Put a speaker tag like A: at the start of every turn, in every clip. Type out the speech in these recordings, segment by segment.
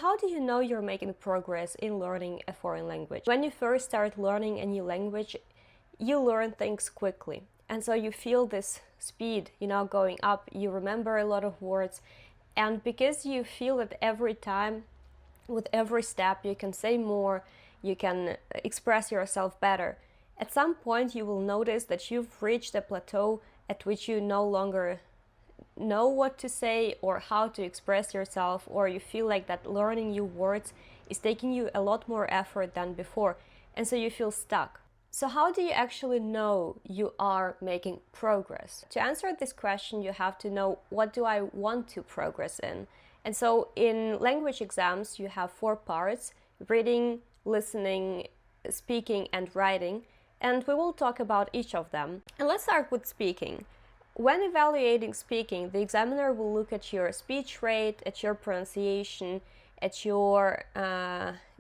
A: How do you know you're making progress in learning a foreign language? When you first start learning a new language, you learn things quickly. And so you feel this speed, going up. You remember a lot of words. And because you feel that every time, with every step, you can say more, you can express yourself better. At some point, you will notice that you've reached a plateau at which you no longer know what to say or how to express yourself, or you feel like that learning new words is taking you a lot more effort than before, and so you feel stuck. So how do you actually know you are making progress? To answer this question, you have to know, what do I want to progress in? And so in language exams, you have 4 parts: reading, listening, speaking, and writing. And we will talk about each of them. And let's start with speaking. When evaluating speaking, the examiner will look at your speech rate, at your pronunciation, at your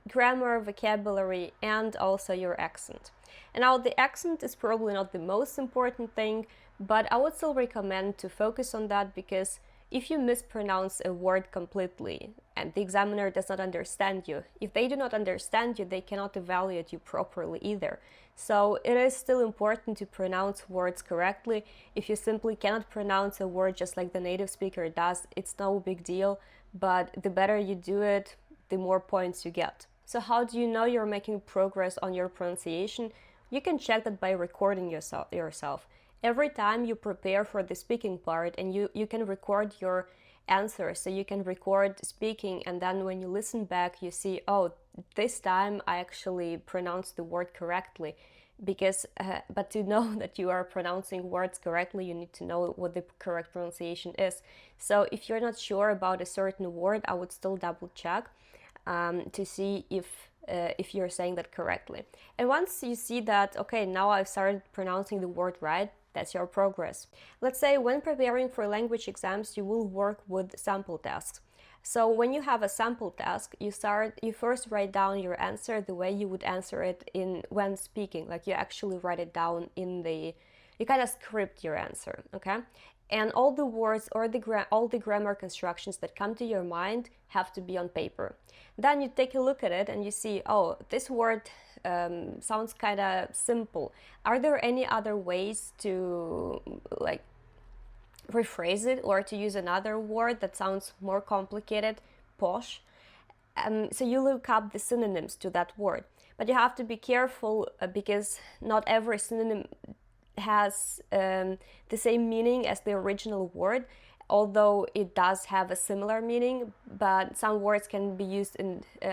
A: grammar, vocabulary, and also your accent. And now the accent is probably not the most important thing, but I would still recommend to focus on that, because if you mispronounce a word completely and the examiner does not understand you, if they do not understand you, they cannot evaluate you properly either. So it is still important to pronounce words correctly. If you simply cannot pronounce a word just like the native speaker does, it's no big deal, but the better you do it, the more points you get. So how do you know you're making progress on your pronunciation? You can check that by recording yourself. Every time you prepare for the speaking part, and you can record your answers, so you can record speaking, and then when you listen back, you see, oh, this time I actually pronounced the word correctly. Because, but to know that you are pronouncing words correctly, you need to know what the correct pronunciation is. So if you're not sure about a certain word, I would still double check to see if you're saying that correctly. And once you see that, okay, now I've started pronouncing the word right, that's your progress. Let's say when preparing for language exams, you will work with sample tasks. So when you have a sample task, you first write down your answer the way you would answer it when speaking. Like you actually write it down you kind of script your answer, okay? And all the words or all the grammar constructions that come to your mind have to be on paper. Then you take a look at it and you see, oh, this word sounds kind of simple. Are there any other ways to rephrase it, or to use another word that sounds more complicated? Posh. So you look up the synonyms to that word. But you have to be careful because not every synonym has the same meaning as the original word, although it does have a similar meaning, but some words can be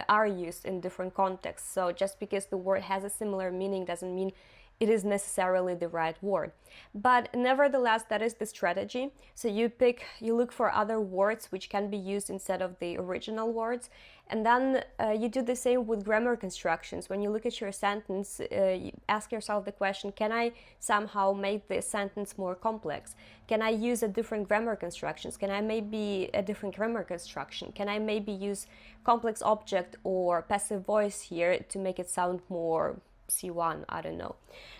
A: are used in different contexts. So just because the word has a similar meaning doesn't mean it is necessarily the right word. But nevertheless, that is the strategy. So you look for other words which can be used instead of the original words. And then you do the same with grammar constructions. When you look at your sentence, you ask yourself the question, can I somehow make this sentence more complex? Can I use a different grammar constructions? Can I maybe a different grammar construction? Can I maybe use complex object or passive voice here to make it sound more C1, I don't know.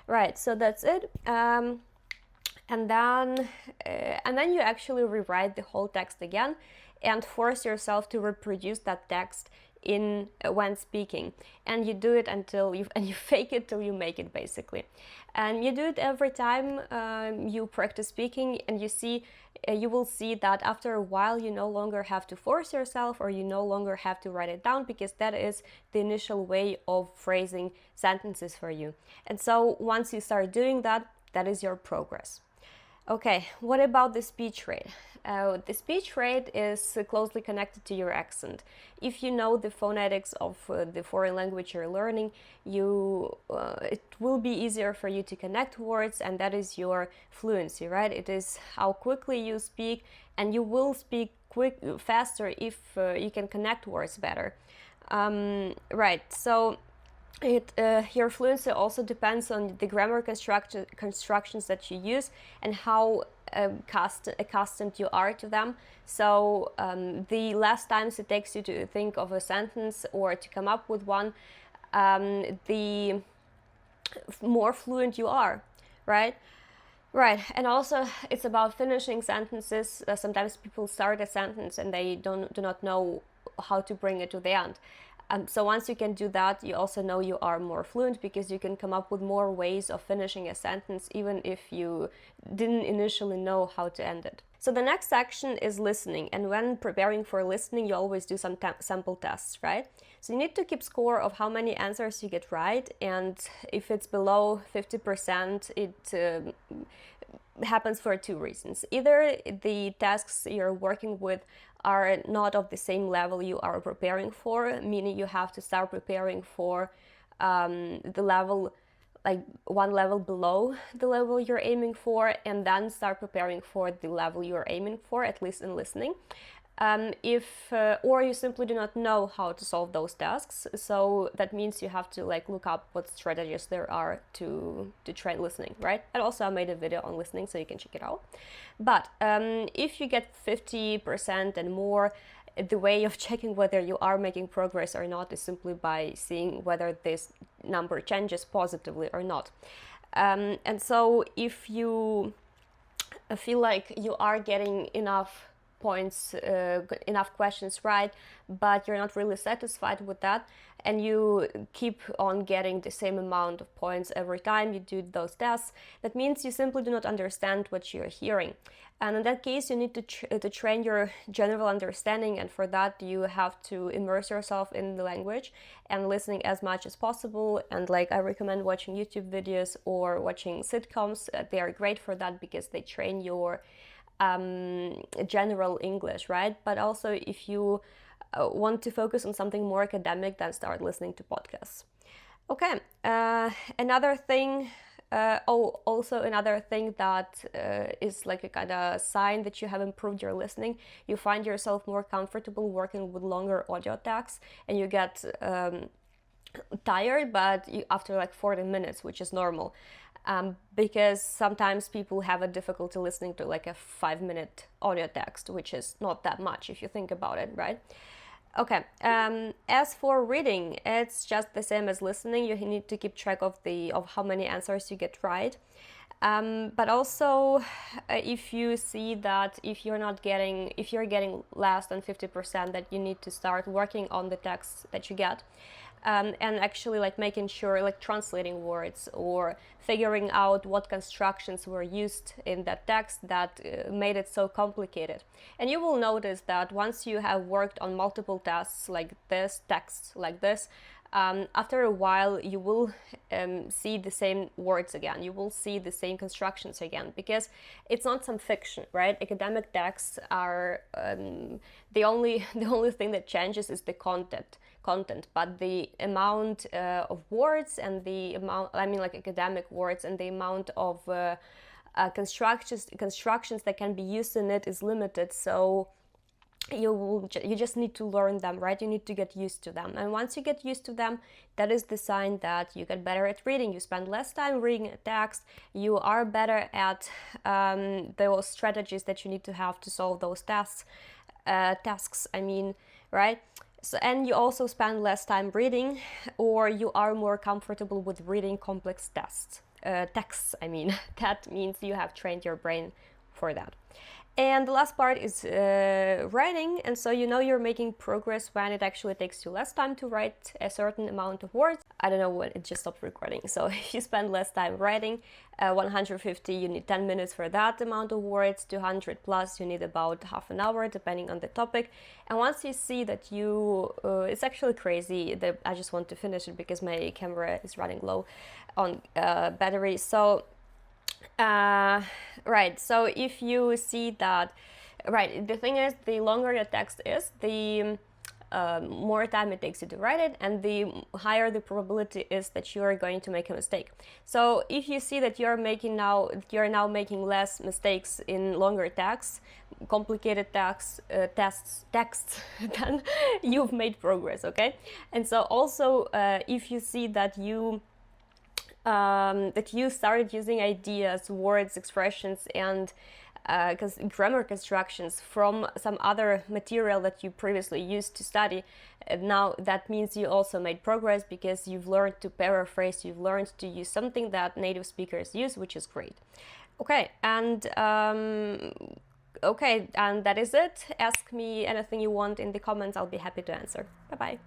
A: Right, so that's it. And then you actually rewrite the whole text again and force yourself to reproduce that text when speaking, and you do it until you fake it till you make it, basically. And you do it every time you practice speaking, and you will see that after a while you no longer have to force yourself, or you no longer have to write it down, because that is the initial way of phrasing sentences for you. And so once you start doing that, that is your progress. Okay, what about the speech rate? The speech rate is closely connected to your accent. If you know the phonetics of the foreign language you're learning, it will be easier for you to connect words, and that is your fluency, right? It is how quickly you speak, and you will speak faster if you can connect words better. Right, so your fluency also depends on the grammar constructions that you use and how accustomed you are to them. So the less times it takes you to think of a sentence or to come up with one, the more fluent you are, right? Right, and also it's about finishing sentences. Sometimes people start a sentence and they do not know how to bring it to the end. So once you can do that, you also know you are more fluent, because you can come up with more ways of finishing a sentence, even if you didn't initially know how to end it. So the next section is listening, and when preparing for listening, you always do some sample tests, right? So you need to keep score of how many answers you get right, and if it's below 50%, it happens for two reasons. Either the tasks you're working with are not of the same level you are preparing for, meaning you have to start preparing for the level, like one level below the level you're aiming for, and then start preparing for the level you're aiming for, at least in listening. Or you simply do not know how to solve those tasks, so that means you have to like look up what strategies there are to train listening, right? And also I made a video on listening, so you can check it out. But if you get 50% and more, the way of checking whether you are making progress or not is simply by seeing whether this number changes positively or not. And so if you feel like you are getting enough points, enough questions right, but you're not really satisfied with that, and you keep on getting the same amount of points every time you do those tests, that means you simply do not understand what you're hearing. And in that case, you need to train your general understanding, and for that you have to immerse yourself in the language and listening as much as possible. And like, I recommend watching YouTube videos or watching sitcoms. They are great for that because they train your general English, right? But also if you want to focus on something more academic, then start listening to podcasts. Okay, another thing, another thing that is like a kind of sign that you have improved your listening, you find yourself more comfortable working with longer audio tags, and you get tired, but after like 40 minutes, which is normal. Because sometimes people have a difficulty listening to like a 5-minute audio text, which is not that much if you think about it, right? Okay, as for reading, it's just the same as listening. You need to keep track of how many answers you get right. But also, if you see that if you're getting less than 50%, that you need to start working on the text that you get. And actually like making sure, like translating words or figuring out what constructions were used in that text that made it so complicated. And you will notice that once you have worked on multiple texts like this, after a while you will see the same words again, you will see the same constructions again, because it's not some fiction, right? Academic texts are the only thing that changes is the content, but the amount of words and the amount, like academic words, and the amount of constructions that can be used in it is limited. So you just need to learn them, right? You need to get used to them, and once you get used to them, that is the sign that you get better at reading. You spend less time reading a text, you are better at those strategies that you need to have to solve those tasks, right? So, and you also spend less time reading, or you are more comfortable with reading complex texts. That means you have trained your brain for that. And the last part is writing, and so you know you're making progress when it actually takes you less time to write a certain amount of words. I don't know when it just stopped recording. So if you spend less time writing, 150, you need 10 minutes for that amount of words, 200 plus, you need about half an hour depending on the topic. And once you see that it's actually crazy, that I just want to finish it because my camera is running low on battery. So right, so if you see that, right, the thing is, the longer the text is, the more time it takes you to write it, and the higher the probability is that you are going to make a mistake. So if you see that you're now making less mistakes in longer texts, complicated texts, then you've made progress, okay? And so also, if you see that you started using ideas, words, expressions, and grammar constructions from some other material that you previously used to study, now that means you also made progress, because you've learned to paraphrase, you've learned to use something that native speakers use, which is great. Okay, and Okay, and that is it. Ask me anything you want in the comments. I'll be happy to answer. Bye bye.